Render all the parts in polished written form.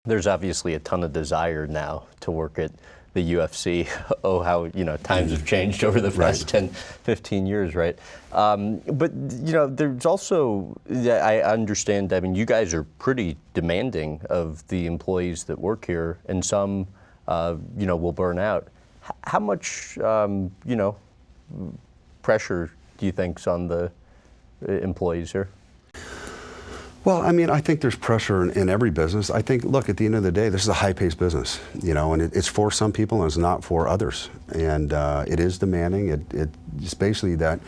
There's obviously a ton of desire now to work at the UFC. Oh, how, times have changed over the past 10, 15 years, right? But, there's also, I understand, you guys are pretty demanding of the employees that work here, and some, will burn out. How much, pressure do you think's on the employees here? Well, I think there's pressure in every business. I think, look, at the end of the day, this is a high-paced business, and it's for some people and it's not for others. And it is demanding. It's basically that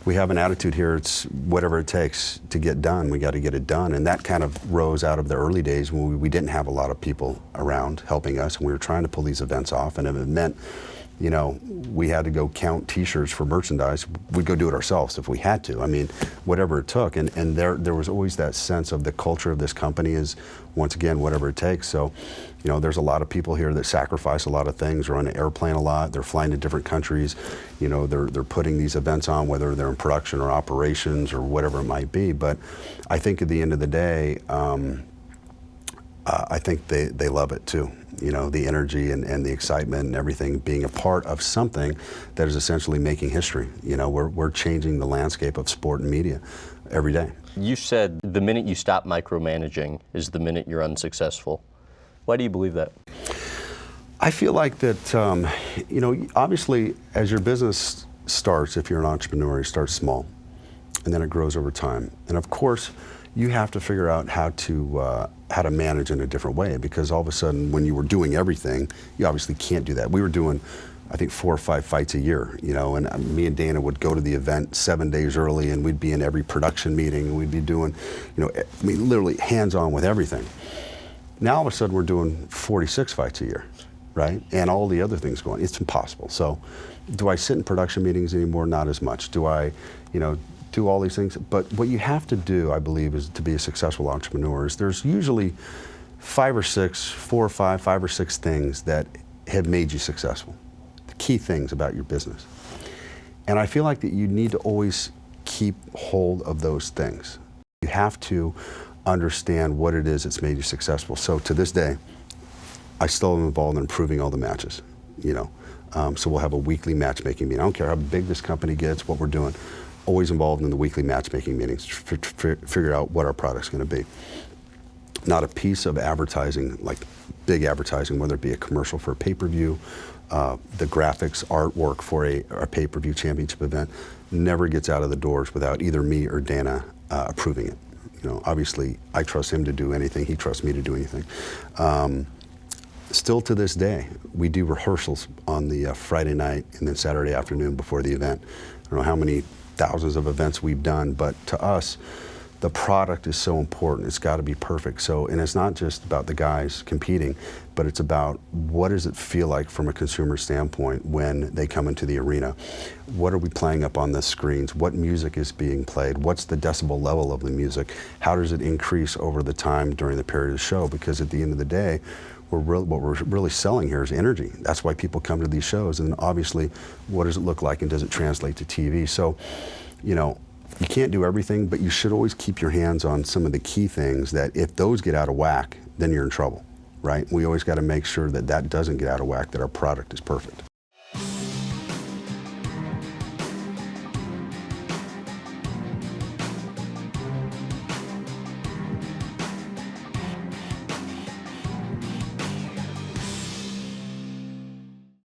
we have an attitude here, it's whatever it takes to get done, we got to get it done. And that kind of rose out of the early days when we didn't have a lot of people around helping us, and we were trying to pull these events off, and if it meant we had to go count T-shirts for merchandise, we'd go do it ourselves if we had to. Whatever it took. And there was always that sense of the culture of this company is, once again, whatever it takes. So, there's a lot of people here that sacrifice a lot of things, are on an airplane a lot, they're flying to different countries, they're putting these events on, whether they're in production or operations or whatever it might be. But I think at the end of the day, I think they love it too. The energy and the excitement and everything, being a part of something that is essentially making history. We're changing the landscape of sport and media every day. You said the minute you stop micromanaging is the minute you're unsuccessful. Why do you believe that? I feel like that, obviously as your business starts, if you're an entrepreneur, it starts small and then it grows over time. And of course, you have to figure out how to manage in a different way, because all of a sudden when you were doing everything, you obviously can't do that. We were doing, I think, 4 or 5 fights a year, and me and Dana would go to the event 7 days early, and we'd be in every production meeting, and we'd be doing, literally hands-on with everything. Now all of a sudden we're doing 46 fights a year, right? And all the other things going, it's impossible. So do I sit in production meetings anymore? Not as much. Do I, do all these things? But what you have to do, I believe, is to be a successful entrepreneur is there's usually 4 or 5 or 6 things that have made you successful. The key things about your business. And I feel like that you need to always keep hold of those things. You have to understand what it is that's made you successful. So to this day, I still am involved in improving all the matches, so we'll have a weekly matchmaking meeting. I don't care how big this company gets, what we're doing. Always involved in the weekly matchmaking meetings to figure out what our product's going to be. Not a piece of advertising, like big advertising, whether it be a commercial for a pay-per-view, the graphics, artwork for a pay-per-view championship event, never gets out of the doors without either me or Dana approving it. Obviously, I trust him to do anything. He trusts me to do anything. Still to this day, we do rehearsals on the Friday night and then Saturday afternoon before the event. I don't know how many thousands of events we've done, but to us, the product is so important. It's got to be perfect. So, and it's not just about the guys competing, but it's about what does it feel like from a consumer standpoint when they come into the arena? What are we playing up on the screens? What music is being played? What's the decibel level of the music? How does it increase over the time during the period of the show? Because at the end of the day, what we're really selling here is energy. That's why people come to these shows. And obviously, what does it look like and does it translate to TV? So, you can't do everything, but you should always keep your hands on some of the key things that if those get out of whack, then you're in trouble, right? We always got to make sure that that doesn't get out of whack, that our product is perfect.